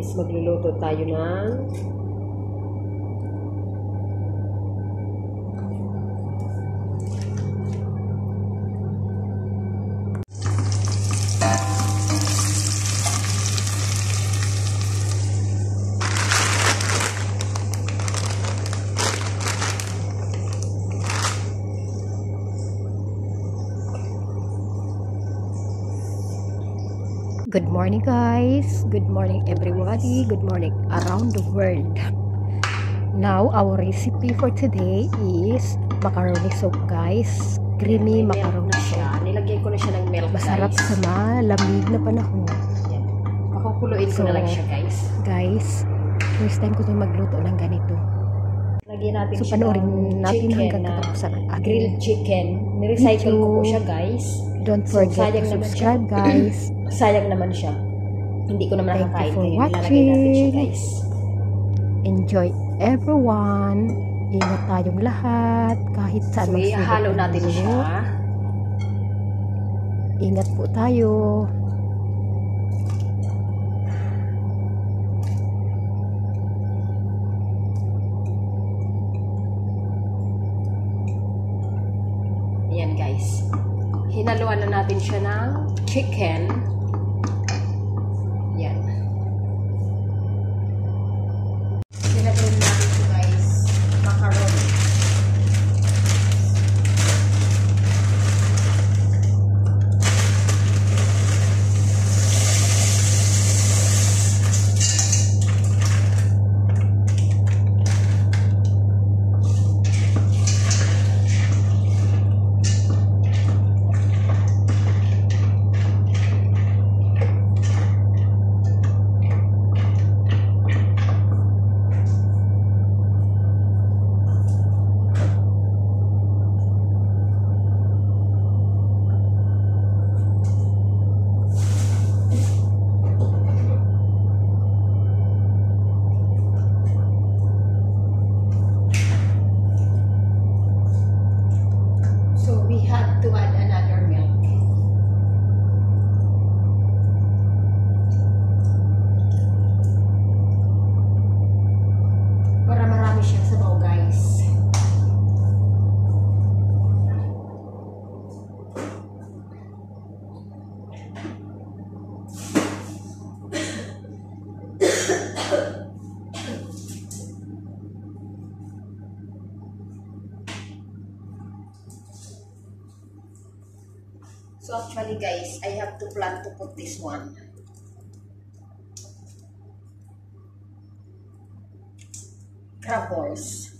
guys, magluluto tayo ng Good morning guys, good morning everybody, good morning around the world. Now our recipe for today is macaroni soup guys. Creamy macaroni soup. Nilagyan ko na siya ng milk, masarap guys. sa malamig na panahon. Yan. Pakukuluin ko na lang siya guys. Guys, first time ko itong magluto ng ganito. Lagyan natin So siya panoorin natin hanggang katapusan ang ating grilled chicken. Nirecycle ko po siya guys. Don't forget to subscribe guys. Sayang naman siya. Hindi ko naman nakakain. Thank you for Ilalagay natin siya watching. guys. Enjoy everyone. Ingat tayong lahat kahit saan So ihalo natin siya. Ingat po tayo. Ayan guys. Hinaluan na natin siya ng chicken. Yan. Nilagyan natin ito guys, macaroni. So we had to add another milk. Para marami siyang sabaw guys. So actually guys, I have to plan to put this one. Crab balls.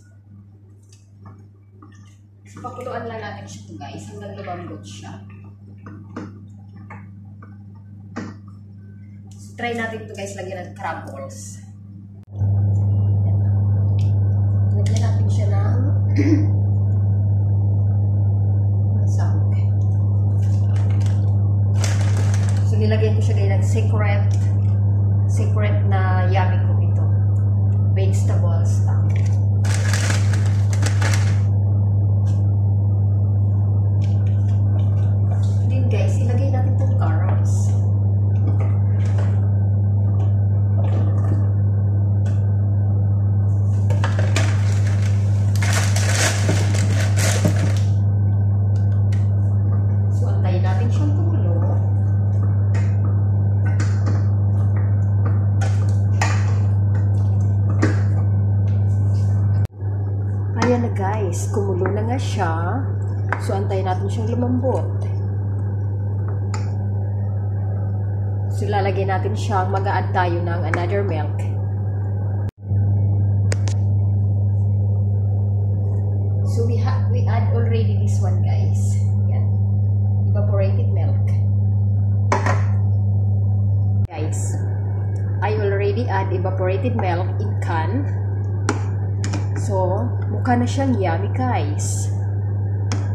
Pakuluan lang natin siya guys hanggang lumambot siya. So, try natin to guys lagyan ng crab balls. Lagyan natin siya ng sahog. So nilagyan ko siya ngayon ng secret na yummy ko ito. Vegetables lang. Then guys, ilagay natin itong carrots. So antayin natin siyang kumulo. Ayan na guys, kumulo na nga siya. So antayin natin siyang lumambot. So lalagyan natin siyang mag-a-add tayo ng another milk. So we add already this one guys. Yan. Evaporated milk. Guys, I already add evaporated milk in can. So, mukha na siyang yummy guys.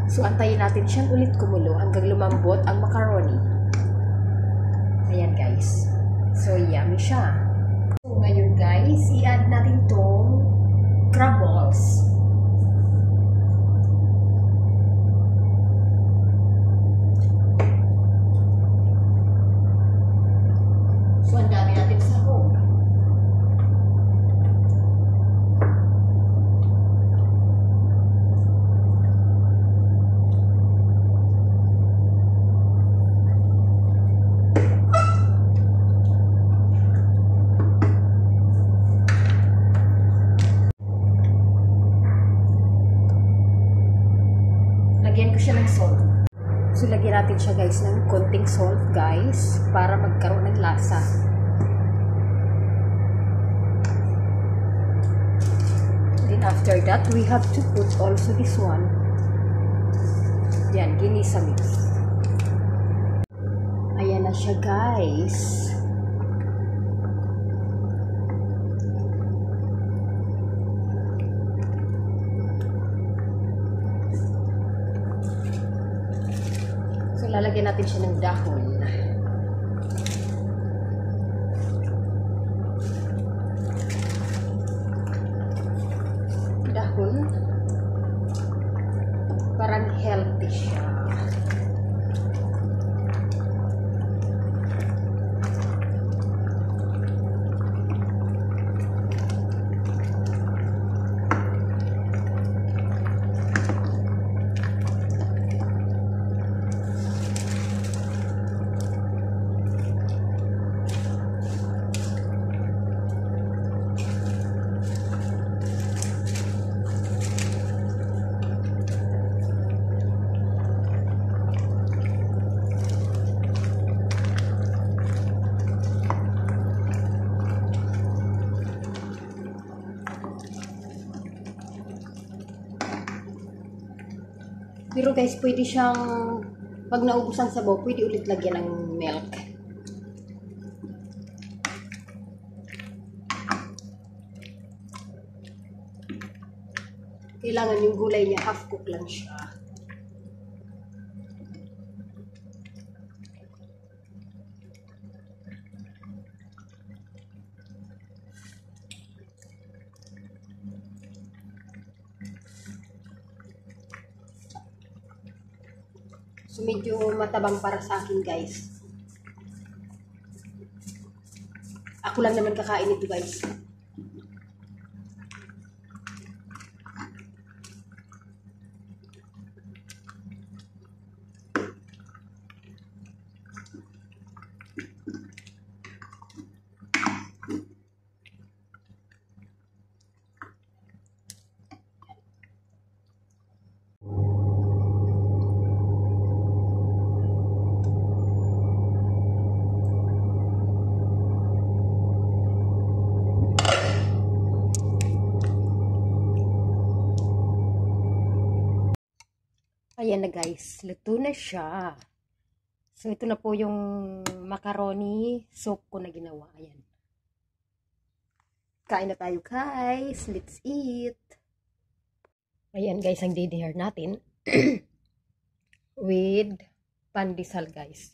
So, antayin natin siyang ulit kumulo hanggang lumambot ang macaroni. Ayan guys. So, yummy siya. So, ngayon guys, i-add natin itong crab balls. So, ang dami natin sahog. So, lagyan natin siya guys ng konting salt guys para magkaroon ng lasa. Then after that, we have to put also this one. Yan, ginisa mix. Ayan na siya guys. So, lalagyan natin siya ng dahon. Dahon. Parang healthy siya. Pero guys, pwede siyang, pag naubos ang sabaw, pwede ulit lagyan ng milk. Kailangan yung gulay niya, half cook lang siya. So, medyo matabang para sa akin, guys. Ako lang naman kakain ito, guys. Ayan na guys, luto na siya. So ito na po yung macaroni soup ko na ginawa. Ayan. Kain na tayo guys. Let's eat. Ayan guys, ang dinner natin. With pandesal guys.